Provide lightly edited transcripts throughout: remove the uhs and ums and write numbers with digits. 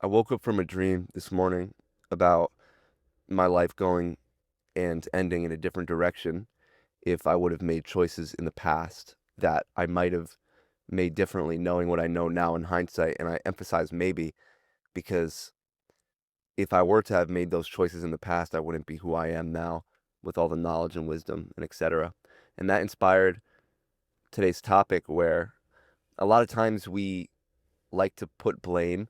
I woke up from a dream this morning about my life going and ending in a different direction if I would have made choices in the past that I might have made differently, knowing what I know now in hindsight. And I emphasize maybe because if I were to have made those choices in the past, I wouldn't be who I am now with all the knowledge and wisdom and etc. And that inspired today's topic where a lot of times we like to put blame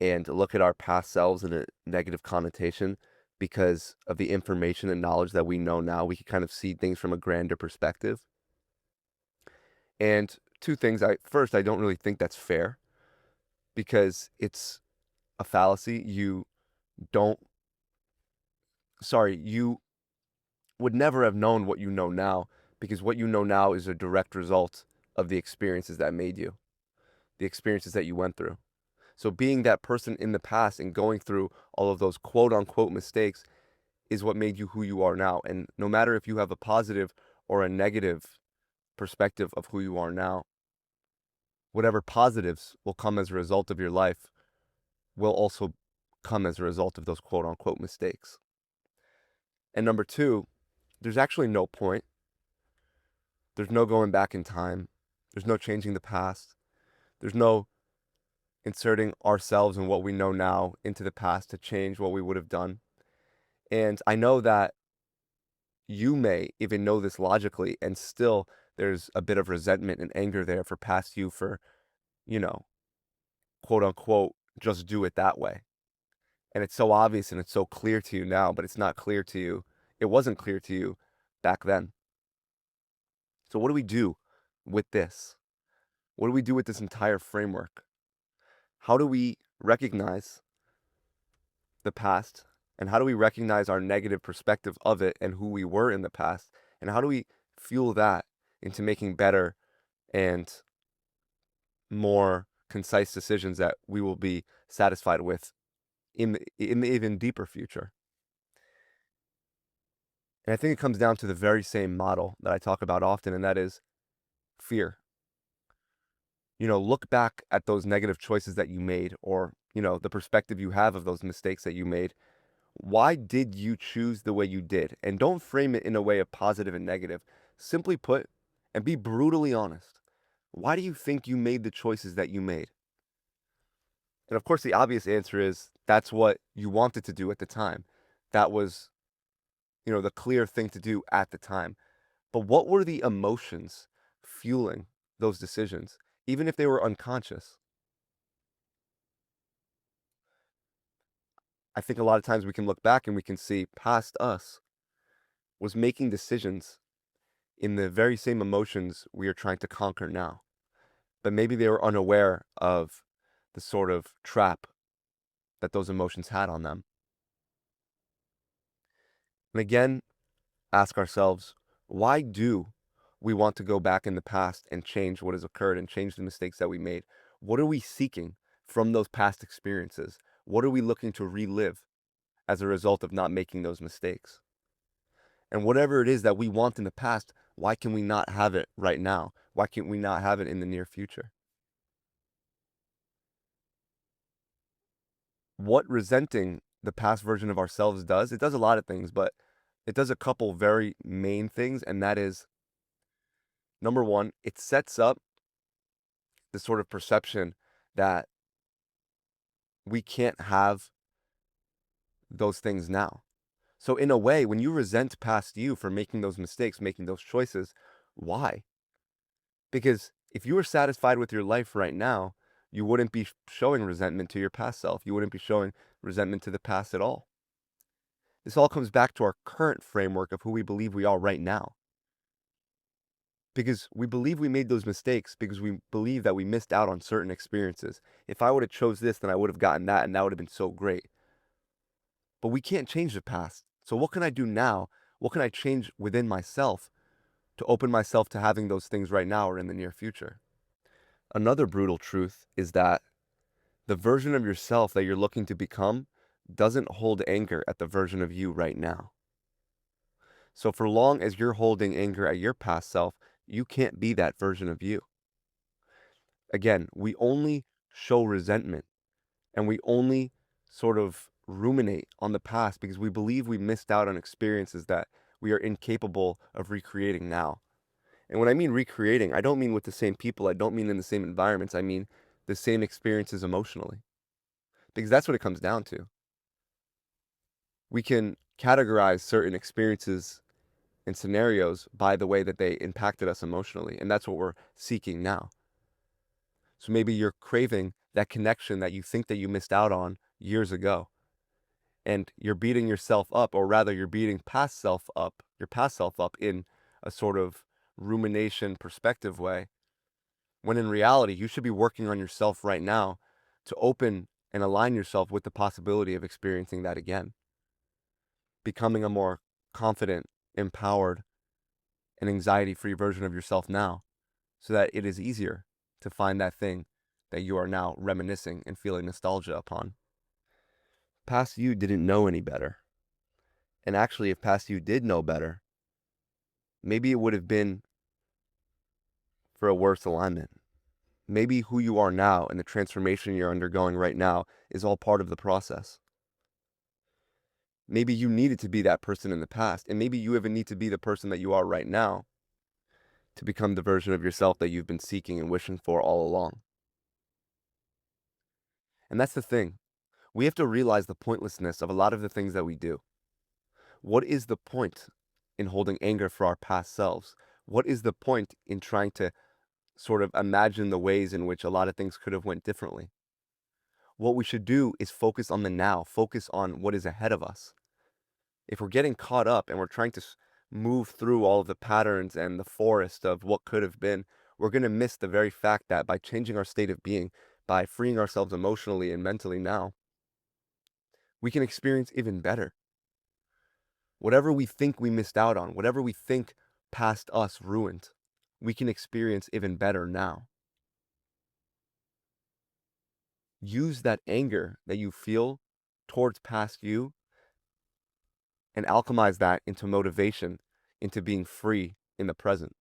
and look at our past selves in a negative connotation because of the information and knowledge that we know now. We can kind of see things from a grander perspective. And two things. I don't really think that's fair because it's a fallacy. Don't, you would never have known what you know now because what you know now is a direct result of the experiences that made you, the experiences that you went through. So being that person in the past and going through all of those quote unquote mistakes is what made you who you are now. And no matter if you have a positive or a negative perspective of who you are now, whatever positives will come as a result of your life will also come as a result of those quote unquote mistakes. And number two, there's actually no point. There's no going back in time. There's no changing the past. There's no inserting ourselves and what we know now into the past to change what we would have done. And I know that you may even know this logically, and still there's a bit of resentment and anger there for past you for, you know, quote unquote, just do it that way. And it's so obvious and it's so clear to you now, but it's not clear to you. It wasn't clear to you back then. So, what do we do with this? What do we do with this entire framework? How do we recognize the past? And how do we recognize our negative perspective of it and who we were in the past? And how do we fuel that into making better and more concise decisions that we will be satisfied with in the even deeper future? And I think it comes down to the very same model that I talk about often, and that is fear. Look back at those negative choices that you made, or, the perspective you have of those mistakes that you made. Why did you choose the way you did? And don't frame it in a way of positive and negative. Simply put, and be brutally honest. Why do you think you made the choices that you made? And of course, the obvious answer is that's what you wanted to do at the time. That was, the clear thing to do at the time. But what were the emotions fueling those decisions, even if they were unconscious? I think a lot of times we can look back and we can see past us was making decisions in the very same emotions we are trying to conquer now. But maybe they were unaware of the sort of trap that those emotions had on them. And again, ask ourselves, why do we want to go back in the past and change what has occurred and change the mistakes that we made? What are we seeking from those past experiences? What are we looking to relive as a result of not making those mistakes? And whatever it is that we want in the past, why can we not have it right now? Why can't we not have it in the near future? What resenting the past version of ourselves does, it does a lot of things, but it does a couple very main things. And that is, number one, it sets up the sort of perception that we can't have those things now. So, in a way, when you resent past you for making those mistakes, making those choices, why? Because if you were satisfied with your life right now, you wouldn't be showing resentment to your past self. You wouldn't be showing resentment to the past at all. This all comes back to our current framework of who we believe we are right now. Because we believe we made those mistakes because we believe that we missed out on certain experiences. If I would have chose this, then I would have gotten that, and that would have been so great. But we can't change the past. So what can I do now? What can I change within myself to open myself to having those things right now or in the near future? Another brutal truth is that the version of yourself that you're looking to become doesn't hold anger at the version of you right now. So for long as you're holding anger at your past self, you can't be that version of you. Again, we only show resentment And we only sort of ruminate on the past because we believe we missed out on experiences that we are incapable of recreating now. And when I mean recreating, I don't mean with the same people, I don't mean in the same environments, I mean the same experiences emotionally. Because that's what it comes down to. We can categorize certain experiences and scenarios by the way that they impacted us emotionally. And that's what we're seeking now. So maybe you're craving that connection that you think that you missed out on years ago. And you're beating yourself up, or rather, you're beating your past self up in a sort of rumination perspective way. When in reality, you should be working on yourself right now to open and align yourself with the possibility of experiencing that again, becoming a more confident, empowered, and anxiety free version of yourself now, so that it is easier to find that thing that you are now reminiscing and feeling nostalgia upon. Past you didn't know any better. And actually, if past you did know better, maybe it would have been for a worse alignment. Maybe who you are now and the transformation you're undergoing right now is all part of the process. Maybe you needed to be that person in the past, and maybe you even need to be the person that you are right now to become the version of yourself that you've been seeking and wishing for all along. And that's the thing. We have to realize the pointlessness of a lot of the things that we do. What is the point in holding anger for our past selves? What is the point in trying to sort of imagine the ways in which a lot of things could have went differently? What we should do is focus on the now, focus on what is ahead of us. If we're getting caught up and we're trying to move through all of the patterns and the forest of what could have been, we're going to miss the very fact that by changing our state of being, by freeing ourselves emotionally and mentally now, we can experience even better. Whatever we think we missed out on, whatever we think past us ruined, we can experience even better now. Use that anger that you feel towards past you and alchemize that into motivation, into being free in the present.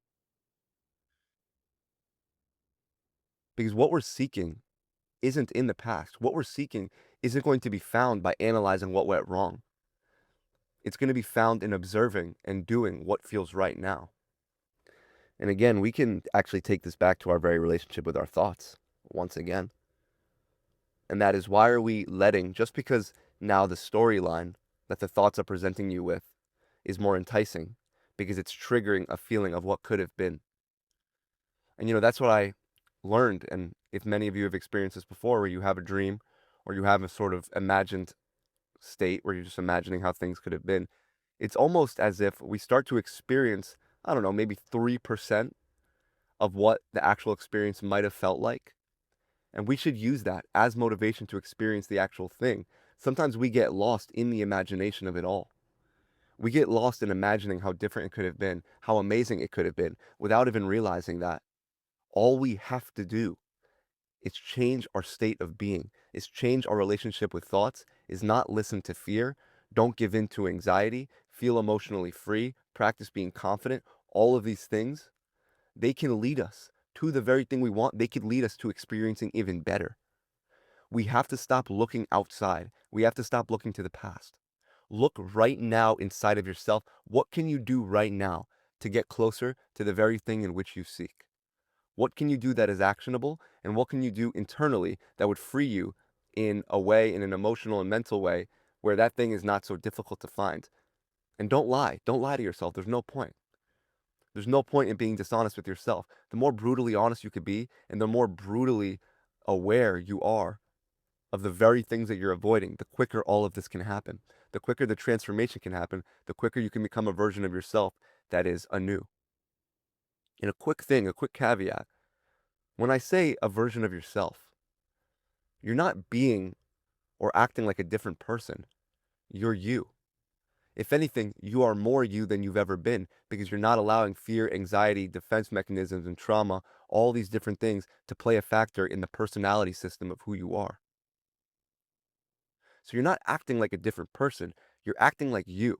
Because what we're seeking isn't in the past. What we're seeking isn't going to be found by analyzing what went wrong. It's going to be found in observing and doing what feels right now. And again, we can actually take this back to our very relationship with our thoughts once again. And that is, why are we letting, just because now the storyline that the thoughts are presenting you with is more enticing, because it's triggering a feeling of what could have been. And that's what I learned. And if many of you have experienced this before, where you have a dream or you have a sort of imagined state where you're just imagining how things could have been, it's almost as if we start to experience, I don't know, maybe 3% of what the actual experience might have felt like. And we should use that as motivation to experience the actual thing. Sometimes we get lost in the imagination of it all. We get lost in imagining how different it could have been, how amazing it could have been, without even realizing that all we have to do is change our state of being, is change our relationship with thoughts, is not listen to fear, don't give in to anxiety, feel emotionally free, practice being confident. All of these things, they can lead us to the very thing we want. They can lead us to experiencing even better. We have to stop looking outside. We have to stop looking to the past. Look right now inside of yourself. What can you do right now to get closer to the very thing in which you seek? What can you do that is actionable? And what can you do internally that would free you in a way, in an emotional and mental way, where that thing is not so difficult to find? And don't lie. Don't lie to yourself. There's no point. There's no point in being dishonest with yourself. The more brutally honest you could be, and the more brutally aware you are of the very things that you're avoiding, the quicker all of this can happen. The quicker the transformation can happen, the quicker you can become a version of yourself that is anew. And a quick thing, a quick caveat, when I say a version of yourself, you're not being or acting like a different person. You're you. If anything, you are more you than you've ever been, because you're not allowing fear, anxiety, defense mechanisms, and trauma, all these different things, to play a factor in the personality system of who you are. So you're not acting like a different person. You're acting like you.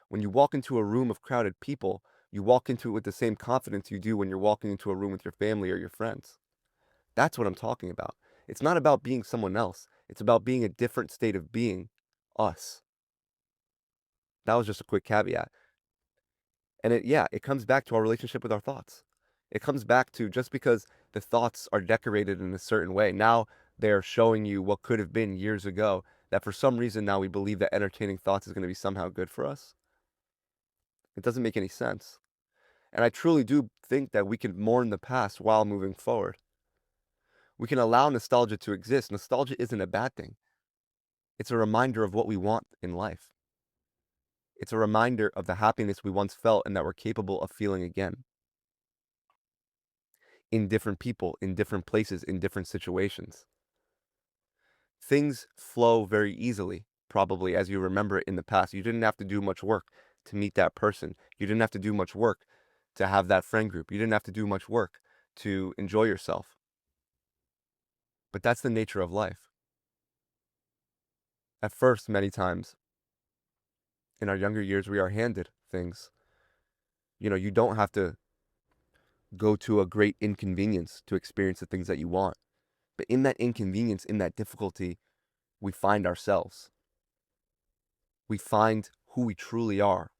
When you walk into a room of crowded people, you walk into it with the same confidence you do when you're walking into a room with your family or your friends. That's what I'm talking about. It's not about being someone else. It's about being a different state of being, us. That was just a quick caveat. And it comes back to our relationship with our thoughts. It comes back to just because the thoughts are decorated in a certain way, now they're showing you what could have been years ago, that for some reason now we believe that entertaining thoughts is going to be somehow good for us. It doesn't make any sense. And I truly do think that we can mourn the past while moving forward. We can allow nostalgia to exist. Nostalgia isn't a bad thing. It's a reminder of what we want in life. It's a reminder of the happiness we once felt and that we're capable of feeling again in different people, in different places, in different situations. Things flow very easily, probably, as you remember it in the past. You didn't have to do much work to meet that person. You didn't have to do much work to have that friend group. You didn't have to do much work to enjoy yourself. But that's the nature of life. At first, many times, in our younger years, we are handed things. You don't have to go to a great inconvenience to experience the things that you want. But in that inconvenience, in that difficulty, we find ourselves. We find who we truly are.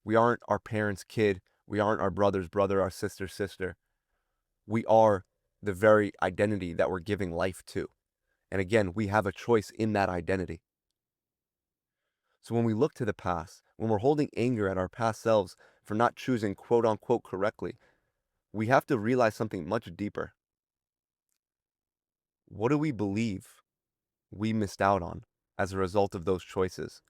We aren't our parents' kid. We aren't our brother's brother, our sister's sister. We are the very identity that we're giving life to. And again, we have a choice in that identity. So when we look to the past, when we're holding anger at our past selves for not choosing quote unquote correctly, we have to realize something much deeper. What do we believe we missed out on as a result of those choices?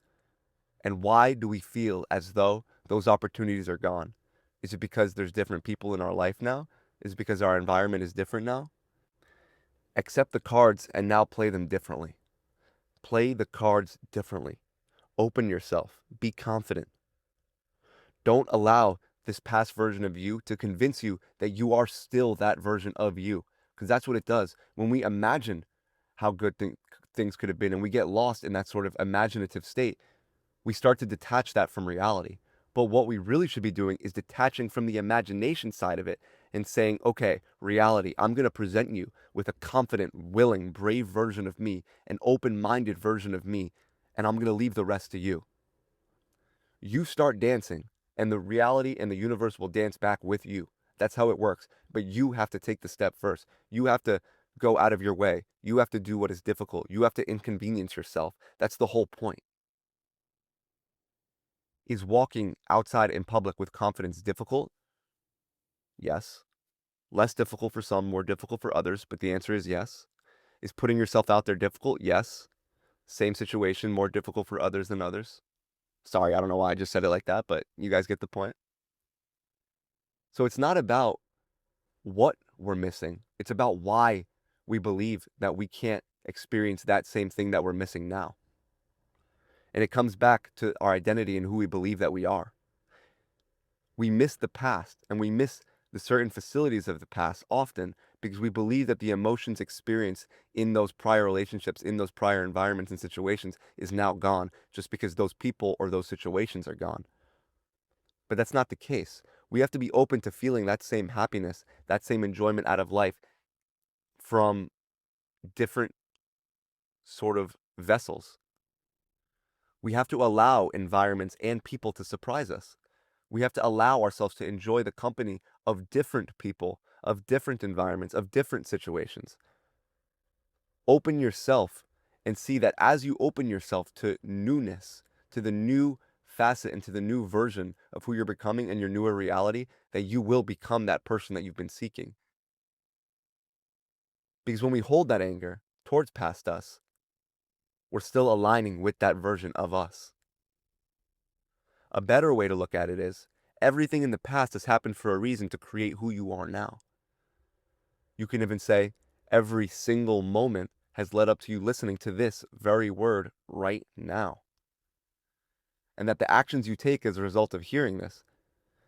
And why do we feel as though those opportunities are gone? Is it because there's different people in our life now? Is it because our environment is different now? Accept the cards and now play them differently. Play the cards differently. Open yourself. Be confident. Don't allow this past version of you to convince you that you are still that version of you. Because that's what it does. When we imagine how good things could have been and we get lost in that sort of imaginative state, we start to detach that from reality. But what we really should be doing is detaching from the imagination side of it and saying, okay, reality, I'm going to present you with a confident, willing, brave version of me, an open-minded version of me, and I'm going to leave the rest to you. You start dancing, and the reality and the universe will dance back with you. That's how it works. But you have to take the step first. You have to go out of your way. You have to do what is difficult. You have to inconvenience yourself. That's the whole point. Is walking outside in public with confidence difficult? Yes. Less difficult for some, more difficult for others, but the answer is yes. Is putting yourself out there difficult? Yes. Same situation, more difficult for others than others. Sorry, I don't know why I just said it like that, but you guys get the point. So it's not about what we're missing. It's about why we believe that we can't experience that same thing that we're missing now. And it comes back to our identity and who we believe that we are. We miss the past and we miss the certain facilities of the past often because we believe that the emotions experienced in those prior relationships, in those prior environments and situations is now gone just because those people or those situations are gone. But that's not the case. We have to be open to feeling that same happiness, that same enjoyment out of life from different sort of vessels. We have to allow environments and people to surprise us. We have to allow ourselves to enjoy the company of different people, of different environments, of different situations. Open yourself and see that as you open yourself to newness, to the new facet and to the new version of who you're becoming and your newer reality, that you will become that person that you've been seeking. Because when we hold that anger towards past us, we're still aligning with that version of us. A better way to look at it is everything in the past has happened for a reason to create who you are now. You can even say every single moment has led up to you listening to this very word right now. And that the actions you take as a result of hearing this,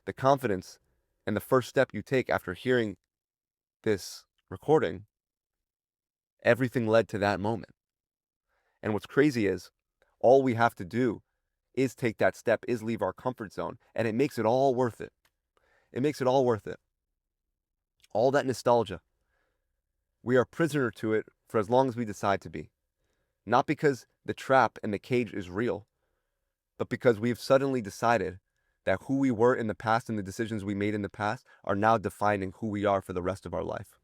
the confidence and the first step you take after hearing this recording, everything led to that moment. And what's crazy is all we have to do is take that step, is leave our comfort zone, and it makes it all worth it. It makes it all worth it. All that nostalgia. We are prisoner to it for as long as we decide to be. Not because the trap and the cage is real, but because we've suddenly decided that who we were in the past and the decisions we made in the past are now defining who we are for the rest of our life.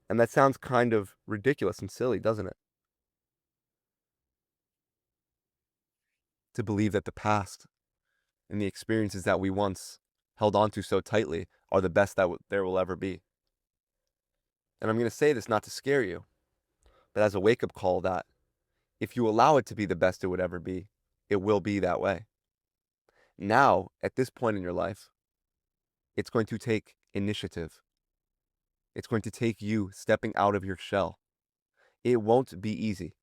And that sounds kind of ridiculous and silly, doesn't it? To believe that the past and the experiences that we once held on to so tightly are the best that there will ever be. And I'm going to say this not to scare you, but as a wake up call that if you allow it to be the best it would ever be, it will be that way. Now, at this point in your life, it's going to take initiative. It's going to take you stepping out of your shell. It won't be easy,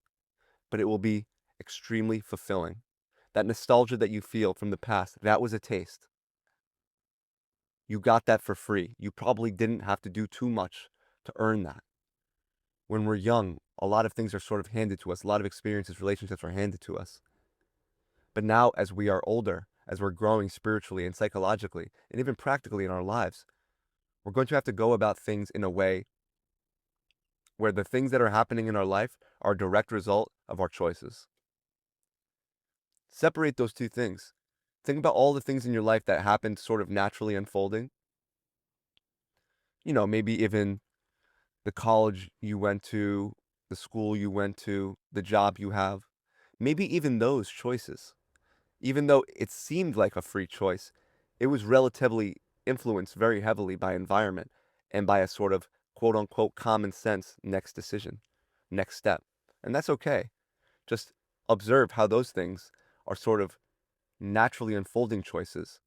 but it will be extremely fulfilling. That nostalgia that you feel from the past, that was a taste. You got that for free. You probably didn't have to do too much to earn that. When we're young, a lot of things are sort of handed to us. A lot of experiences, relationships are handed to us. But now, as we are older, as we're growing spiritually and psychologically, and even practically in our lives, we're going to have to go about things in a way where the things that are happening in our life are a direct result of our choices. Separate those two things. Think about all the things in your life that happened sort of naturally unfolding. Maybe even the college you went to, the school you went to, the job you have. Maybe even those choices. Even though it seemed like a free choice, it was relatively influenced very heavily by environment and by a sort of quote unquote common sense next decision, next step. And that's okay. Just observe how those things are sort of naturally unfolding choices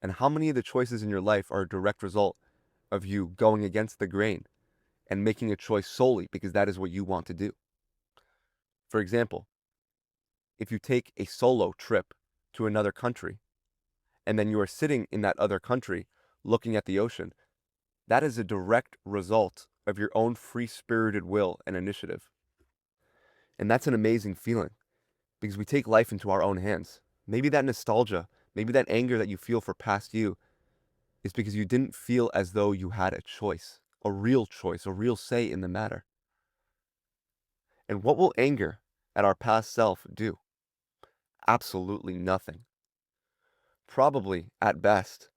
and how many of the choices in your life are a direct result of you going against the grain and making a choice solely because that is what you want to do. For example, if you take a solo trip to another country and then you are sitting in that other country looking at the ocean, that is a direct result of your own free-spirited will and initiative. And that's an amazing feeling because we take life into our own hands. Maybe that nostalgia, maybe that anger that you feel for past you is because you didn't feel as though you had a choice, a real say in the matter. And what will anger at our past self do? Absolutely nothing. Probably, at best,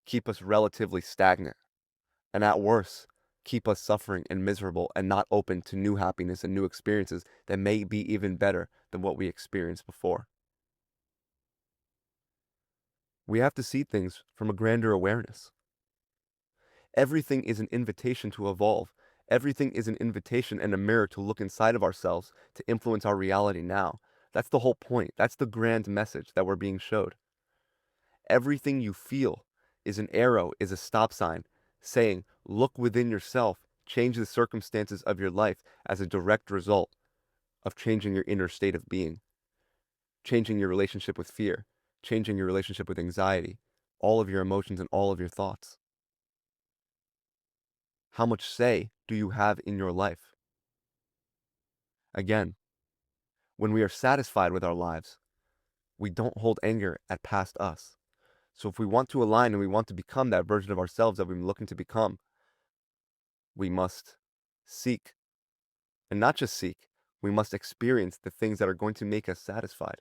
keep us relatively stagnant, and at worst, keep us suffering and miserable and not open to new happiness and new experiences that may be even better than what we experienced before. We have to see things from a grander awareness. Everything is an invitation to evolve. Everything is an invitation and a mirror to look inside of ourselves to influence our reality now. That's the whole point. That's the grand message that we're being showed. Everything you feel is an arrow, is a stop sign saying, look within yourself, change the circumstances of your life as a direct result of changing your inner state of being, changing your relationship with fear, changing your relationship with anxiety, all of your emotions and all of your thoughts. How much say do you have in your life? Again, when we are satisfied with our lives, we don't hold anger at past us. So if we want to align and we want to become that version of ourselves that we've been looking to become, we must seek, and not just seek, we must experience the things that are going to make us satisfied.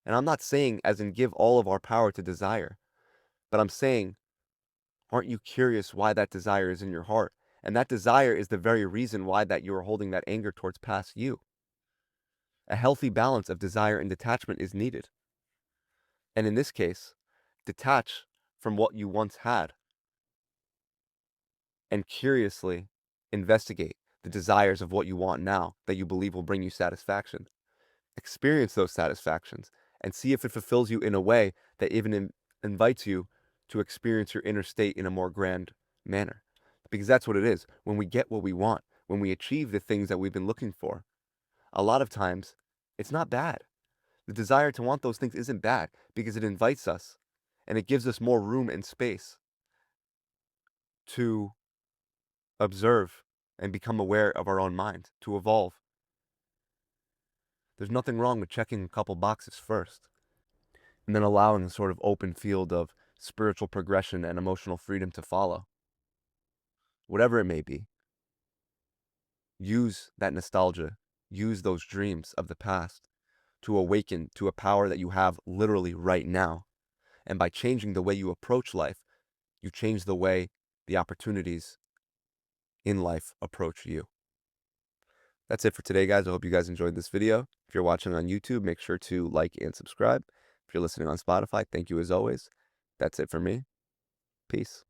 And I'm not saying as in give all of our power to desire, but I'm saying, aren't you curious why that desire is in your heart? And that desire is the very reason why that you are holding that anger towards past you. A healthy balance of desire and detachment is needed. And in this case, detach from what you once had and curiously investigate the desires of what you want now that you believe will bring you satisfaction. Experience those satisfactions and see if it fulfills you in a way that even invites you to experience your inner state in a more grand manner. Because that's what it is. When we get what we want, when we achieve the things that we've been looking for, a lot of times it's not bad. The desire to want those things isn't bad because it invites us and it gives us more room and space to observe and become aware of our own mind, to evolve. There's nothing wrong with checking a couple boxes first and then allowing a sort of open field of spiritual progression and emotional freedom to follow. Whatever it may be, use that nostalgia, use those dreams of the past to awaken to a power that you have literally right now. And by changing the way you approach life, you change the way the opportunities in life approach you. That's it for today, guys. I hope you guys enjoyed this video. If you're watching on YouTube, make sure to like and subscribe. If you're listening on Spotify, thank you as always. That's it for me. Peace.